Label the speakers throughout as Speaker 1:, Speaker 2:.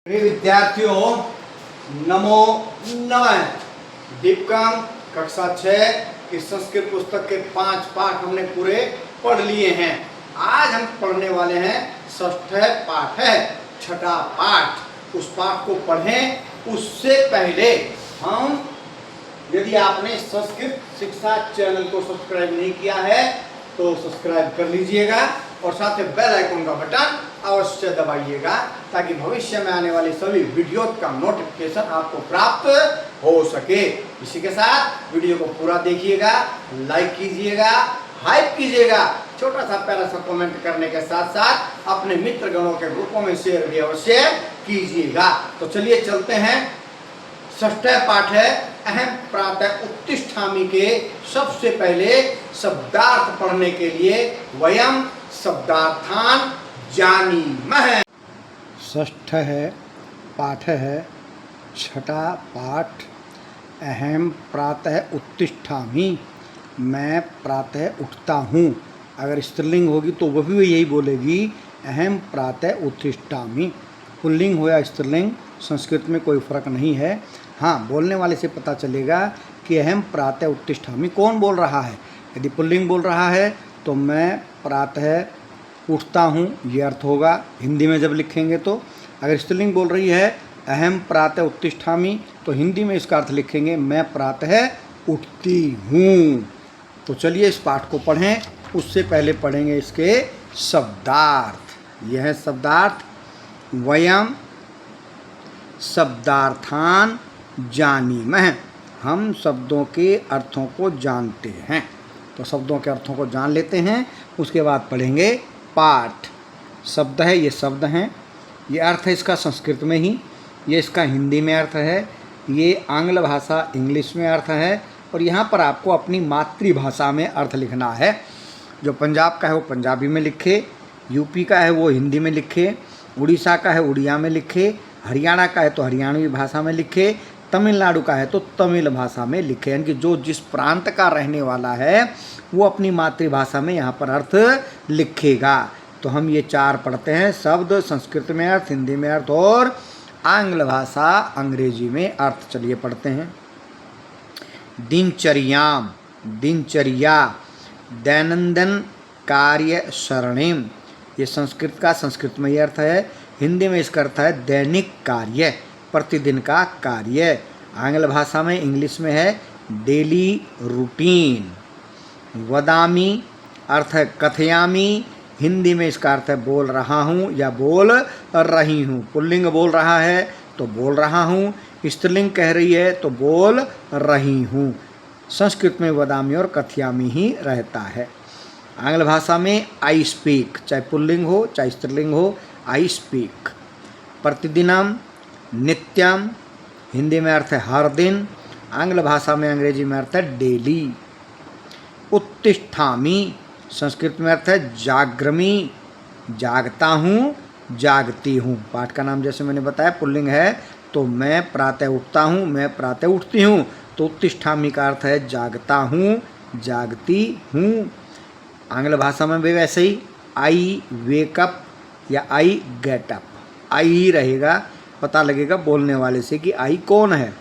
Speaker 1: प्रिय विद्यार्थियों, नमो नमः। दीपकम कक्षा 6 की संस्कृत पुस्तक के 5 पाठ हमने पूरे पढ़ लिए हैं। आज हम पढ़ने वाले हैं षष्ठ पाठ है, छठा पाठ। उस पाठ को पढ़ें उससे पहले हम, यदि आपने संस्कृत शिक्षा चैनल को सब्सक्राइब नहीं किया है तो सब्सक्राइब कर लीजिएगा और साथ में बेल आइकन का बटन अवश्य दबाइएगा ताकि भविष्य में आने वाली सभी वीडियो का नोटिफिकेशन आपको प्राप्त हो सके। इसी के साथ वीडियो को पूरा देखिएगा, लाइक कीजिएगा, हाइप कीजिएगा, छोटा सा प्यारा सा कमेंट करने के साथ साथ अपने मित्र गणों के ग्रुपों में शेयर भी अवश्य कीजिएगा। तो चलिए चलते हैं। षष्ठ पाठ है अहम प्रातः उत्तिष्ठामि के सबसे पहले शब्दार्थ पढ़ने के लिए वयम शब्दार्थान जानीमः। षष्ठ है पाठ है, छठा पाठ। अहम प्रातः उत्तिष्ठामि, मैं प्रातः उठता हूँ। अगर स्त्रीलिंग होगी तो वह भी यही बोलेगी, अहम प्रातः उत्तिष्ठामि। पुल्लिंग हो या स्त्रीलिंग, संस्कृत में कोई फर्क नहीं है। हाँ, बोलने वाले से पता चलेगा कि अहम प्रातः उत्तिष्ठामि कौन बोल रहा है। यदि पुल्लिंग बोल रहा है तो मैं प्रातः उठता हूँ, ये अर्थ होगा हिंदी में जब लिखेंगे तो। अगर स्त्रीलिंग बोल रही है अहम प्रातः उत्तिष्ठामि तो हिंदी में इसका अर्थ लिखेंगे मैं प्रातः उठती हूँ। तो चलिए इस पाठ को पढ़ें। उससे पहले पढ़ेंगे इसके शब्दार्थ। यह है शब्दार्थ। वयम शब्दार्थान जानीमः, हम शब्दों के अर्थों को जानते हैं। तो शब्दों के अर्थों को जान लेते हैं, उसके बाद पढ़ेंगे पाठ। शब्द है, ये शब्द हैं, ये अर्थ है इसका संस्कृत में ही, ये इसका हिंदी में अर्थ है, ये आंग्ल भाषा इंग्लिश में अर्थ है, और यहाँ पर आपको अपनी मातृभाषा में अर्थ लिखना है। जो पंजाब का है वो पंजाबी में लिखे, यूपी का है वो हिंदी में लिखे, उड़ीसा का है उड़िया में लिखे, हरियाणा का है तो हरियाणवी भाषा में लिखे, तमिलनाडु का है तो तमिल भाषा में लिखे। यानी कि जो जिस प्रांत का रहने वाला है वो अपनी मातृभाषा में यहाँ पर अर्थ लिखेगा। तो हम ये 4 पढ़ते हैं। शब्द संस्कृत में अर्थ, हिंदी में अर्थ और आंग्ल भाषा अंग्रेजी में अर्थ। चलिए पढ़ते हैं। दिनचर्याम, दिनचर्या, दैनंदिन कार्य सरणिम, ये संस्कृत का संस्कृत में ये अर्थ है। हिंदी में इसका अर्थ है दैनिक कार्य, प्रतिदिन का कार्य। आंग्ल भाषा में इंग्लिश में है डेली रूटीन। वदामी अर्थ है कथयामी, हिंदी में इसका अर्थ है बोल रहा हूँ या बोल रही हूँ। पुल्लिंग बोल रहा है तो बोल रहा हूँ, स्त्रीलिंग कह रही है तो बोल रही हूँ। संस्कृत में वदामी और कथयामी ही रहता है। आंग्ल भाषा में आई स्पीक, चाहे पुल्लिंग हो चाहे स्त्रीलिंग हो, आई स्पीक। प्रतिदिनम, नित्यम, हिंदी में अर्थ है हर दिन, आंग्ल भाषा में अंग्रेजी में अर्थ है डेली। उत्तिष्ठामि, संस्कृत में अर्थ है जाग्रमी, जागता हूँ, जागती हूँ। पाठ का नाम जैसे मैंने बताया पुल्लिंग है तो मैं प्रातः उठता हूँ, मैं प्रातः उठती हूँ। तो उत्तिष्ठामि का अर्थ है जागता हूँ, जागती हूँ। आंग्ल भाषा में भी वैसे ही आई वेकअप या आई गेट अप, आई ही रहेगा, पता लगेगा बोलने वाले से कि आई कौन है।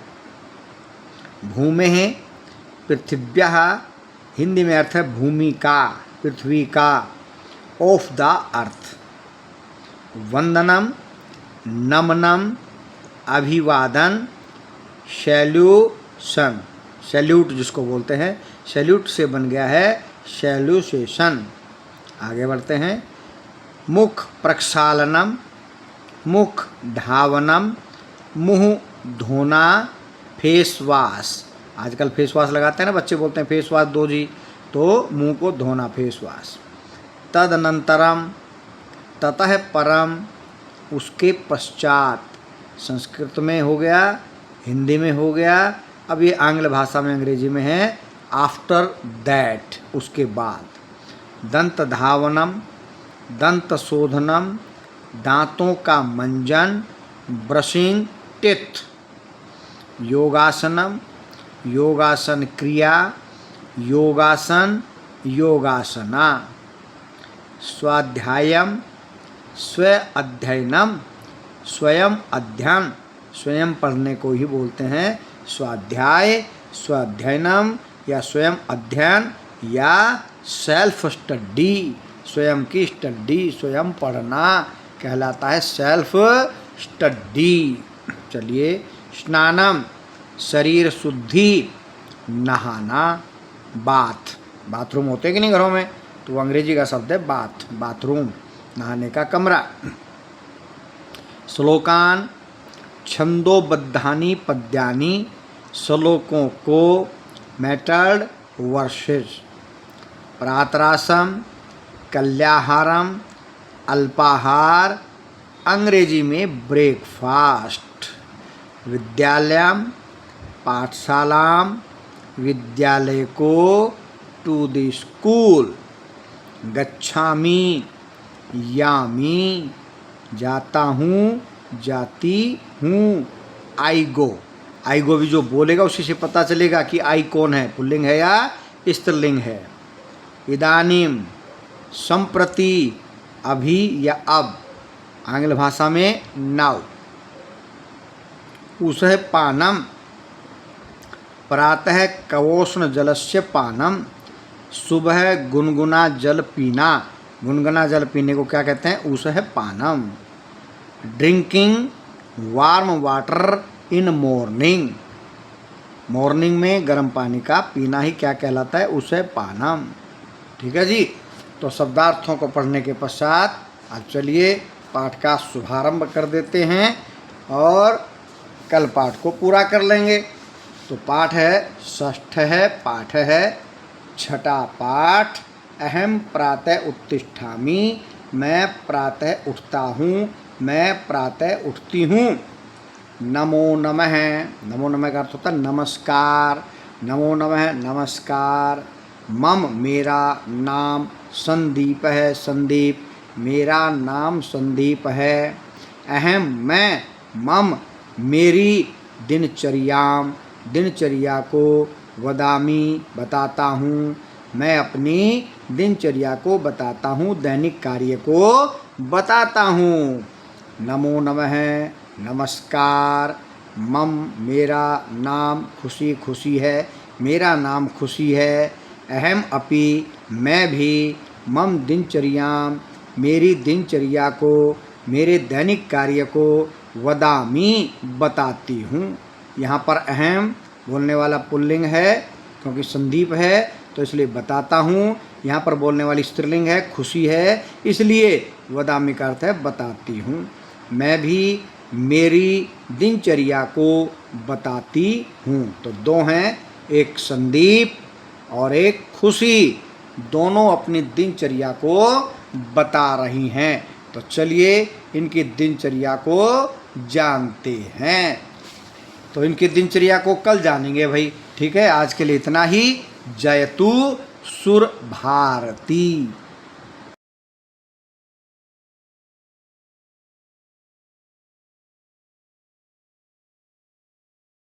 Speaker 1: भूमे है पृथिव्यः, हिंदी में अर्थ है भूमि का, पृथ्वी का। Of the earth. वंदनम, नमनम, अभिवादन, सैल्यूशन, सैल्यूट जिसको बोलते हैं, सैल्यूट से बन गया है सैल्यूसेशन। आगे बढ़ते हैं। मुख प्रक्षालनम, मुख धावनम, मुँह धोना, फेस वॉश। आजकल फेस वॉश लगाते हैं ना बच्चे, बोलते हैं फेस वॉश दो जी, तो मुंह को धोना फेस वॉश। तदनंतरम, ततः परम, उसके पश्चात। संस्कृत में हो गया, हिंदी में हो गया, अब ये आंग्ल भाषा में अंग्रेजी में है आफ्टर दैट, उसके बाद। दंत धावनम, दंत शोधनम, दांतों का मंजन, ब्रशिंग टिथ। योगासनम, योगासन क्रिया, योगासन, योगासना। स्वाध्यायम, स्व अध्ययनम, स्वयं अध्ययन, स्वयं पढ़ने को ही बोलते हैं स्वाध्याय, स्वाध्ययनम या स्वयं अध्ययन या सेल्फ स्टडी। स्वयं की स्टडी, स्वयं पढ़ना कहलाता है सेल्फ स्टडी। चलिए, स्नानम शरीर शुद्धि, नहाना, बाथ, बाथरूम होते हैं कि नहीं घरों में, तो अंग्रेजी का शब्द है बाथ, बाथरूम, नहाने का कमरा। श्लोकान छंदोबद्धानी पद्यानी, श्लोकों को मेथड वर्सेस। प्रातरासम, कल्याहारम, अल्पाहार, अंग्रेजी में ब्रेकफास्ट। विद्यालयम, पाठशालाम, विद्यालय को, टू द स्कूल। गच्छामि, यामी, जाता हूँ, जाती हूँ। आई गो, आई गो भी जो बोलेगा उसी से पता चलेगा कि आई कौन है, पुल्लिंग है या स्त्रीलिंग है। इदानीम, संप्रति, अभी या अब, आंग्ल भाषा में नाउ। उसह पानम, प्रातः कवोष्ण जलस्य पानम, सुबह गुनगुना जल पीना, गुनगुना जल पीने को क्या कहते हैं, उसह पानम। Drinking warm water in morning, morning में गर्म पानी का पीना ही क्या कहलाता है, उसह पानम। ठीक है जी। तो शब्दार्थों को पढ़ने के पश्चात अब चलिए पाठ का शुभारंभ कर देते हैं और कल पाठ को पूरा कर लेंगे। तो पाठ है, षष्ठ है, पाठ है, छठा पाठ। अहम प्रातः उत्तिष्ठामि, मैं प्रातः उठता हूँ, मैं प्रातः उठती हूँ। नमो नमः, नमो नमः का अर्थ होता है नमस्कार, नमो नमः नमस्कार। मम, मेरा नाम, संदीप है, संदीप, मेरा नाम संदीप है। अहम, मैं, मम, मेरी, दिनचर्याम, दिनचर्या को, वदामी, बताता हूँ, मैं अपनी दिनचर्या को बताता हूँ, दैनिक कार्य को बताता हूँ। नमो नमः, नमस्कार। मम, मेरा नाम, खुशी, खुशी है, मेरा नाम खुशी है। अहम अपि, मैं भी, मम दिनचर्याम, मेरी दिनचर्या को, मेरे दैनिक कार्य को, वदामी, बताती हूँ। यहाँ पर अहम बोलने वाला पुल्लिंग है क्योंकि संदीप है तो इसलिए बताता हूँ। यहाँ पर बोलने वाली स्त्रीलिंग है, खुशी है, इसलिए वदामी का अर्थ है बताती हूँ। मैं भी मेरी दिनचर्या को बताती हूँ। तो दो हैं, एक संदीप और एक खुशी, दोनों अपनी दिनचर्या को बता रही हैं। तो चलिए इनकी दिनचर्या को जानते हैं। तो इनकी दिनचर्या को कल जानेंगे भाई। ठीक है, आज के लिए इतना ही। जयतु सुर भारती।